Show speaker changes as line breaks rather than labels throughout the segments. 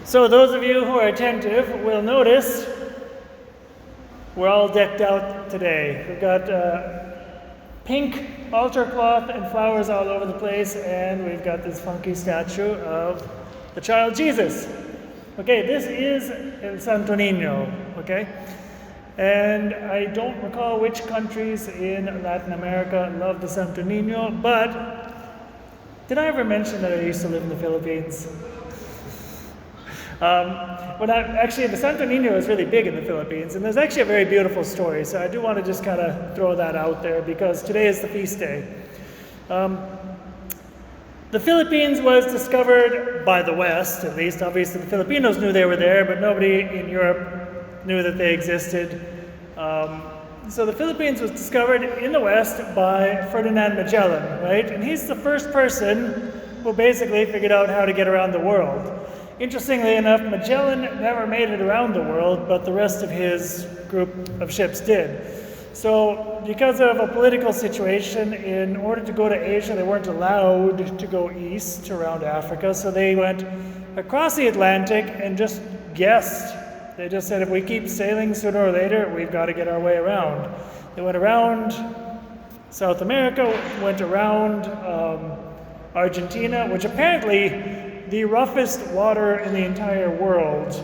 So those of you who are attentive will notice we're all decked out today. We've got pink altar cloth and flowers all over the place, and we've got this funky statue of the child Jesus. Okay, this is El Santo Niño, okay? And I don't recall which countries in Latin America love the Santo Niño, but did I ever mention that I used to live in the Philippines? Actually, the Santo Niño is really big in the Philippines, and there's actually a very beautiful story, so I do want to just kind of throw that out there because today is the feast day. The Philippines was discovered by the West, at least. Obviously, the Filipinos knew they were there, but nobody in Europe knew that they existed. So the Philippines was discovered in the West by Ferdinand Magellan, right? And he's the first person who basically figured out how to get around the world. Interestingly enough, Magellan never made it around the world, but the rest of his group of ships did. So because of a political situation, in order to go to Asia, they weren't allowed to go east around Africa, so they went across the Atlantic and just guessed. They just said, if we keep sailing, sooner or later, we've got to get our way around. They went around South America, went around Argentina, which apparently the roughest water in the entire world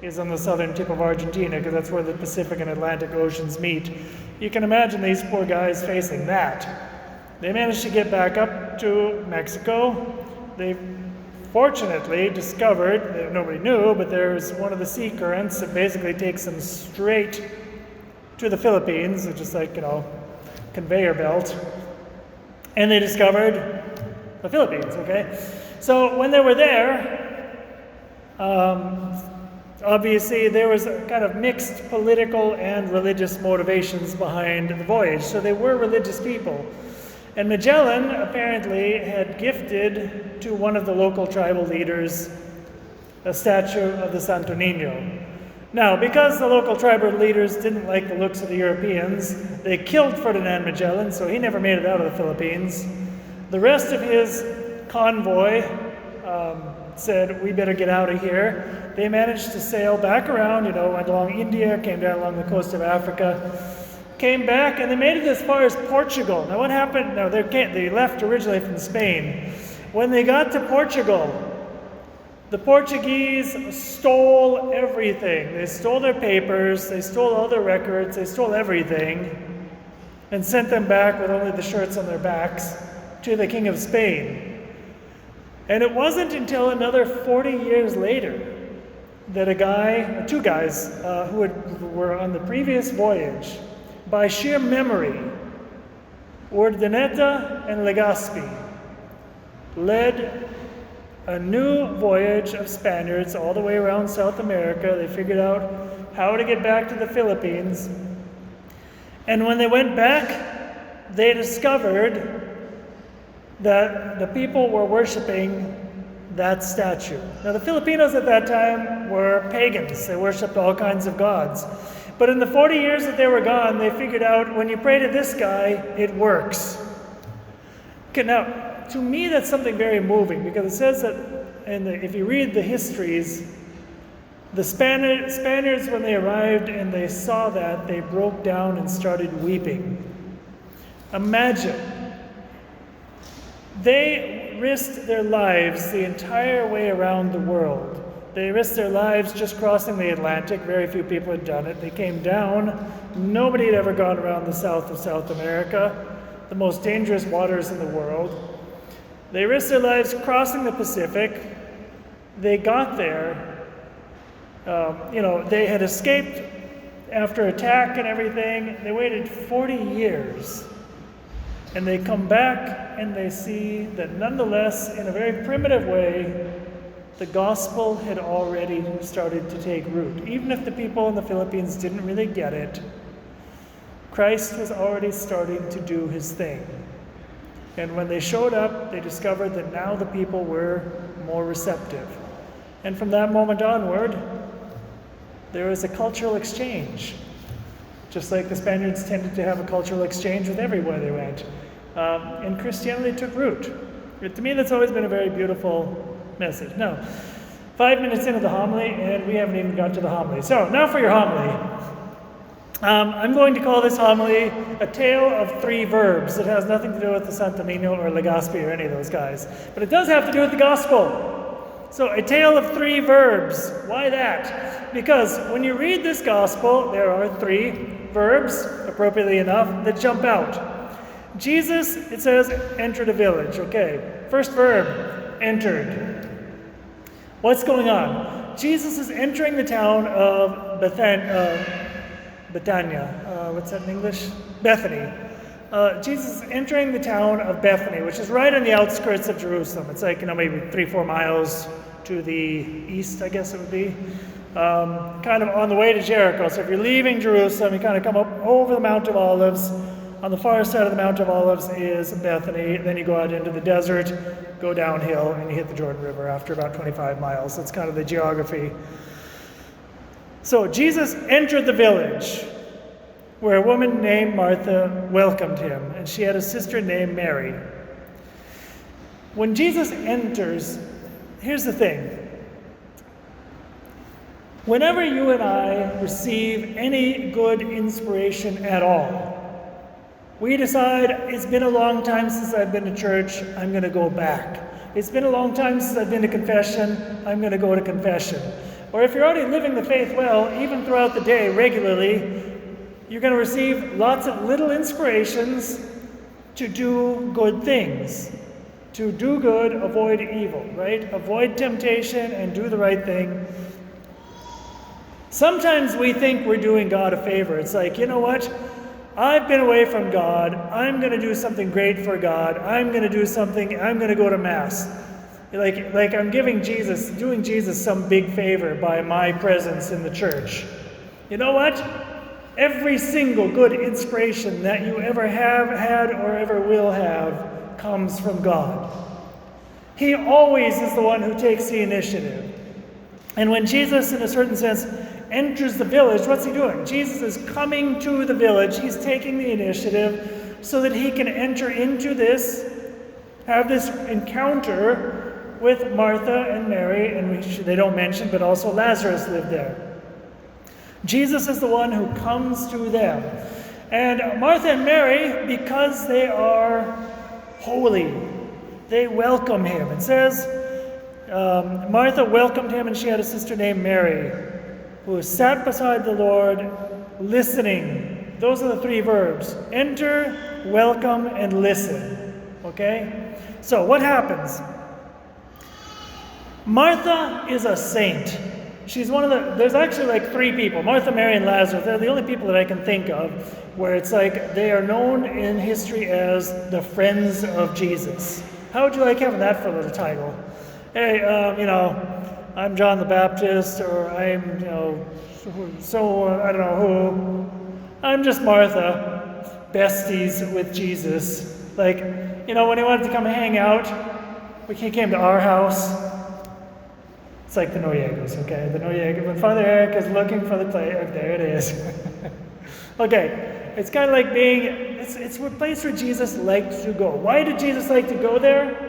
is on the southern tip of Argentina, because that's where the Pacific and Atlantic Oceans meet. You can imagine these poor guys facing that. They managed to get back up to Mexico. They fortunately discovered, that nobody knew, but there's one of the sea currents that basically takes them straight to the Philippines, which is like, conveyor belt. And they discovered the Philippines, okay? So when they were there, obviously there was a kind of mixed political and religious motivations behind the voyage. So they were religious people. And Magellan apparently had gifted to one of the local tribal leaders a statue of the Santo Niño. Now, because the local tribal leaders didn't like the looks of the Europeans, they killed Ferdinand Magellan, so he never made it out of the Philippines. The rest of his convoy said, we better get out of here. They managed to sail back around, went along India, came down along the coast of Africa, came back, and they made it as far as Portugal. Now what happened? No, they left originally from Spain. When they got to Portugal, the Portuguese stole everything. They stole their papers, they stole all their records, they stole everything, and sent them back with only the shirts on their backs to the King of Spain. And it wasn't until another 40 years later that two guys who were on the previous voyage, by sheer memory, Urdaneta and Legazpi, led a new voyage of Spaniards all the way around South America. They figured out how to get back to the Philippines. And when they went back, they discovered that the people were worshiping that statue. Now, the Filipinos at that time were pagans. They worshipped all kinds of gods. But in the 40 years that they were gone, they figured out when you pray to this guy, it works. Okay, now, to me, that's something very moving, because it says that, if you read the histories, the Spaniards, when they arrived and they saw that, they broke down and started weeping. Imagine. They risked their lives the entire way around the world. They risked their lives just crossing the Atlantic. Very few people had done it. They came down. Nobody had ever gone around the south of South America, the most dangerous waters in the world. They risked their lives crossing the Pacific. They got there. They had escaped after attack and everything. They waited 40 years. And they come back and they see that nonetheless, in a very primitive way, the gospel had already started to take root. Even if the people in the Philippines didn't really get it, Christ was already starting to do his thing. And when they showed up, they discovered that now the people were more receptive. And from that moment onward, there was a cultural exchange. Just like the Spaniards tended to have a cultural exchange with everywhere they went. And Christianity took root. To me, that's always been a very beautiful message. Now, 5 minutes into the homily, and we haven't even got to the homily. So now for your homily. I'm going to call this homily a tale of 3 verbs. It has nothing to do with the Santamino or Legazpi or any of those guys. But it does have to do with the gospel. So a tale of 3 verbs. Why that? Because when you read this gospel, there are 3 verbs, appropriately enough, that jump out. Jesus, it says, entered a village. Okay, first verb, entered. What's going on? Jesus is entering the town of Bethania. What's that in English? Bethany. Jesus is entering the town of Bethany, which is right on the outskirts of Jerusalem. It's like, maybe 3-4 miles to the east, I guess it would be. Kind of on the way to Jericho. So if you're leaving Jerusalem, you kind of come up over the Mount of Olives. On the far side of the Mount of Olives is Bethany. Then you go out into the desert, go downhill, and you hit the Jordan River after about 25 miles. That's kind of the geography. So Jesus entered the village where a woman named Martha welcomed him, and she had a sister named Mary. When Jesus enters, here's the thing. Whenever you and I receive any good inspiration at all, we decide, it's been a long time since I've been to church, I'm going to go back. It's been a long time since I've been to confession, I'm going to go to confession. Or if you're already living the faith well, even throughout the day regularly, you're going to receive lots of little inspirations to do good things. To do good, avoid evil, right? Avoid temptation and do the right thing. Sometimes we think we're doing God a favor. It's like, you know what? I've been away from God. I'm going to do something great for God. I'm going to do something. I'm going to go to Mass. Like I'm doing Jesus some big favor by my presence in the church. You know what? Every single good inspiration that you ever have had or ever will have comes from God. He always is the one who takes the initiative. And when Jesus, in a certain sense, enters the village, what's he doing? Jesus is coming to the village. He's taking the initiative so that he can enter into this, have this encounter with Martha and Mary, and they don't mention, but also Lazarus lived there. Jesus is the one who comes to them. And Martha and Mary, because they are holy, they welcome him. It says, Martha welcomed him, and she had a sister named Mary, who sat beside the Lord, listening. Those are the 3 verbs. Enter, welcome, and listen. Okay? So what happens? Martha is a saint. She's one of there's actually like 3 people, Martha, Mary, and Lazarus. They're the only people that I can think of where it's like they are known in history as the friends of Jesus. How would you like having that for a little title? Hey, I'm John the Baptist, or I'm, I don't know who. I'm just Martha, besties with Jesus. Like, when he wanted to come hang out, he came to our house. It's like the Noriegas, okay? The Noriegas, when Father Eric is looking for the play, there it is. Okay, it's kind of like it's a place where Jesus liked to go. Why did Jesus like to go there?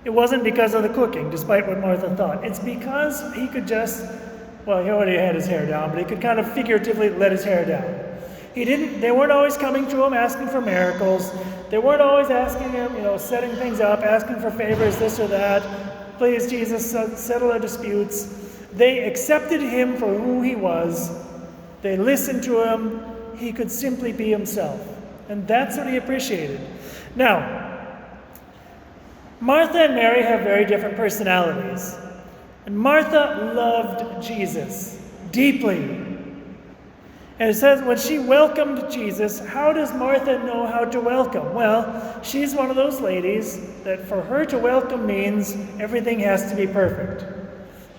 It wasn't because of the cooking, despite what Martha thought. It's because he could he already had his hair down, but he could kind of figuratively let his hair down. They weren't always coming to him asking for miracles. They weren't always asking him, setting things up, asking for favors, this or that. Please, Jesus, settle our disputes. They accepted him for who he was. They listened to him. He could simply be himself. And that's what he appreciated. Now, Martha and Mary have very different personalities. And Martha loved Jesus deeply. And it says when she welcomed Jesus, how does Martha know how to welcome? Well, she's one of those ladies that for her to welcome means everything has to be perfect.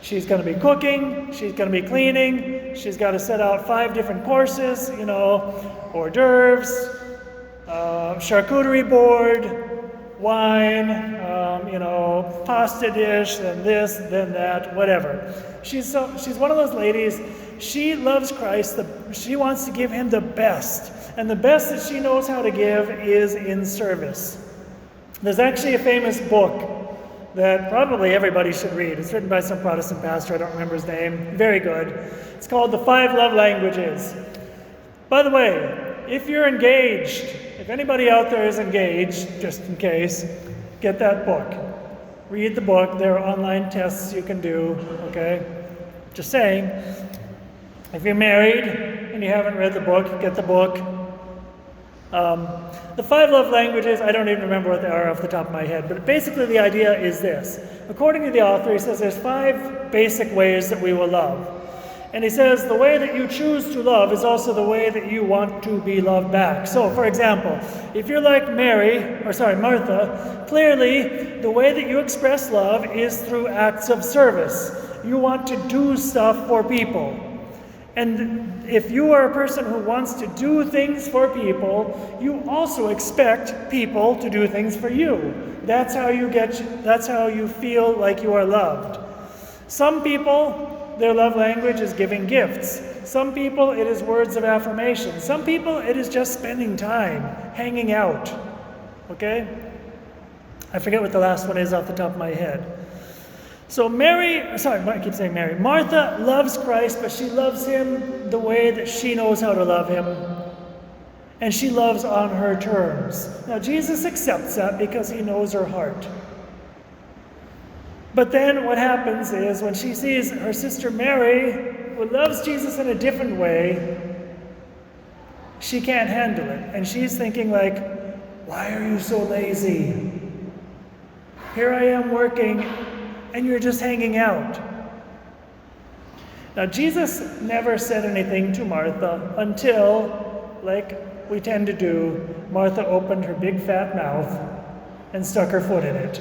She's going to be cooking, she's going to be cleaning, she's got to set out 5 different courses, hors d'oeuvres, charcuterie board, wine, pasta dish, then this, then that, whatever. She's one of those ladies. She loves Christ. She wants to give him the best. And the best that she knows how to give is in service. There's actually a famous book that probably everybody should read. It's written by some Protestant pastor, I don't remember his name. Very good. It's called The 5 Love Languages. By the way, if you're engaged, if anybody out there is engaged, just in case, get that book. Read the book. There are online tests you can do, okay? Just saying. If you're married and you haven't read the book, get the book. The 5 love languages, I don't even remember what they are off the top of my head, but basically the idea is this. According to the author, he says there's 5 basic ways that we will love. And he says the way that you choose to love is also the way that you want to be loved back. So, for example, if you're like Martha, clearly the way that you express love is through acts of service. You want to do stuff for people. And if you are a person who wants to do things for people, you also expect people to do things for you. That's how you feel like you are loved. Some people, their love language is giving gifts. Some people, it is words of affirmation. Some people, it is just spending time, hanging out. Okay? I forget what the last one is off the top of my head. So Martha loves Christ, but she loves him the way that she knows how to love him. And she loves on her terms. Now, Jesus accepts that because he knows her heart. But then what happens is when she sees her sister Mary, who loves Jesus in a different way, she can't handle it. And she's thinking like, why are you so lazy? Here I am working, and you're just hanging out. Now, Jesus never said anything to Martha until, like we tend to do, Martha opened her big fat mouth and stuck her foot in it.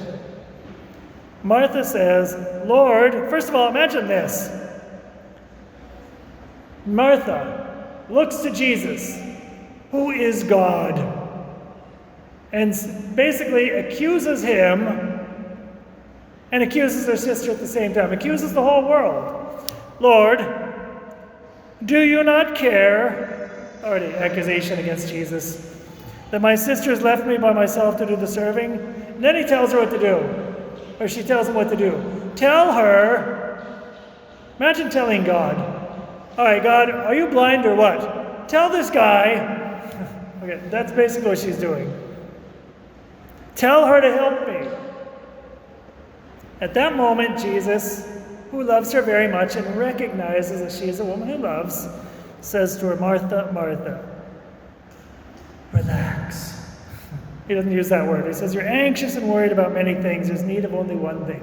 Martha says, Lord, first of all, imagine this. Martha looks to Jesus, who is God, and basically accuses him and accuses her sister at the same time, accuses the whole world. Lord, do you not care, already accusation against Jesus, that my sister has left me by myself to do the serving? And then he tells her what to do. Or she tells him what to do. Tell her, imagine telling God, all right, God, are you blind or what? Tell this guy, okay, that's basically what she's doing. Tell her to help me. At that moment, Jesus, who loves her very much and recognizes that she is a woman who loves, says to her, Martha, Martha, relax. He doesn't use that word. He says, you're anxious and worried about many things. There's need of only one thing.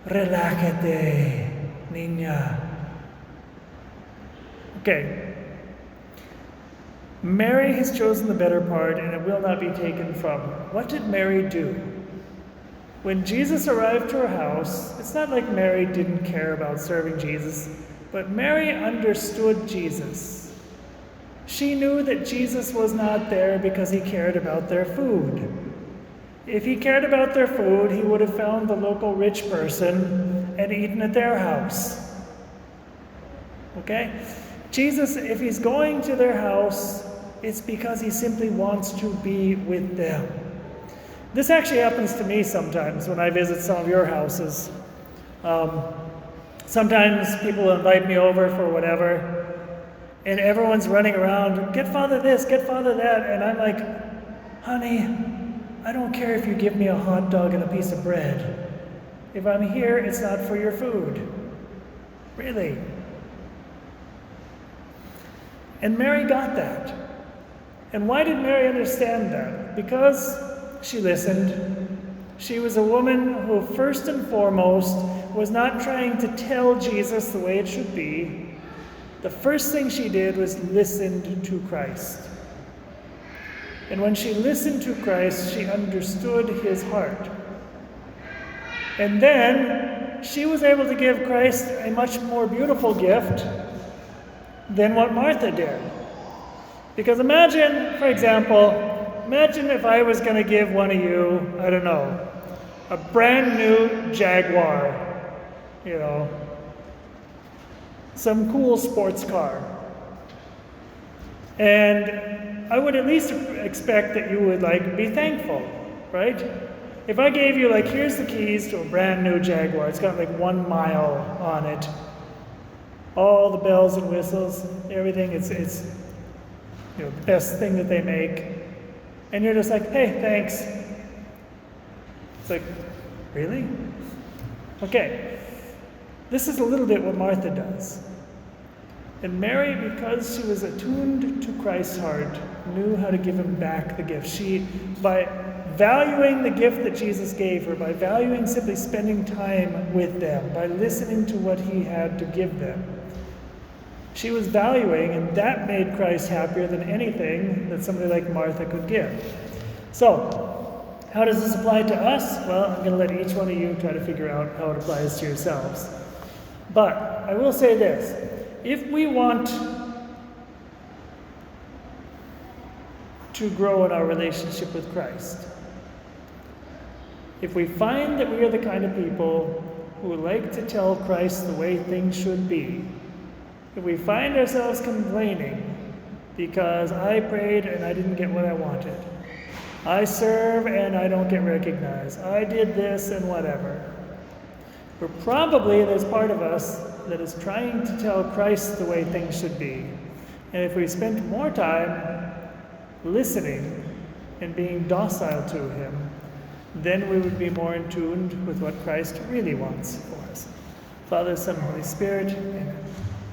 Relájate, niña. Okay. Mary has chosen the better part, and it will not be taken from her. What did Mary do? When Jesus arrived to her house, it's not like Mary didn't care about serving Jesus, but Mary understood Jesus. She knew that Jesus was not there because he cared about their food. If he cared about their food, he would have found the local rich person and eaten at their house. Okay? Jesus, if he's going to their house, it's because he simply wants to be with them. This actually happens to me sometimes when I visit some of your houses. Sometimes people invite me over for whatever, and everyone's running around, get Father this, get Father that, and I'm like, honey, I don't care if you give me a hot dog and a piece of bread. If I'm here, it's not for your food. Really. And Mary got that. And why did Mary understand that? Because she listened. She was a woman who, first and foremost, was not trying to tell Jesus the way it should be. The first thing she did was listened to Christ. And when she listened to Christ, she understood his heart. And then she was able to give Christ a much more beautiful gift than what Martha did. Because imagine, for example, if I was going to give one of you, I don't know, a brand new Jaguar, some cool sports car. And I would at least expect that you would be thankful, right? if I gave you, like, here's the keys to a brand new Jaguar, it's got like 1 mile on it, all the bells and whistles, everything, it's you know, the best thing that they make, and you're just like, hey, thanks. It's like, really? Okay, this is a little bit what Martha does. And Mary, because she was attuned to Christ's heart, knew how to give him back the gift. She, by valuing the gift that Jesus gave her, by valuing simply spending time with them, by listening to what he had to give them, she was valuing, and that made Christ happier than anything that somebody like Martha could give. So, how does this apply to us? Well, I'm going to let each one of you try to figure out how it applies to yourselves. But I will say this. If we want to grow in our relationship with Christ, if we find that we are the kind of people who like to tell Christ the way things should be, if we find ourselves complaining because I prayed and I didn't get what I wanted, I serve and I don't get recognized, I did this and whatever, there's part of us that is trying to tell Christ the way things should be. And if we spent more time listening and being docile to him, then we would be more in tune with what Christ really wants for us. Father, Son, Holy Spirit, amen.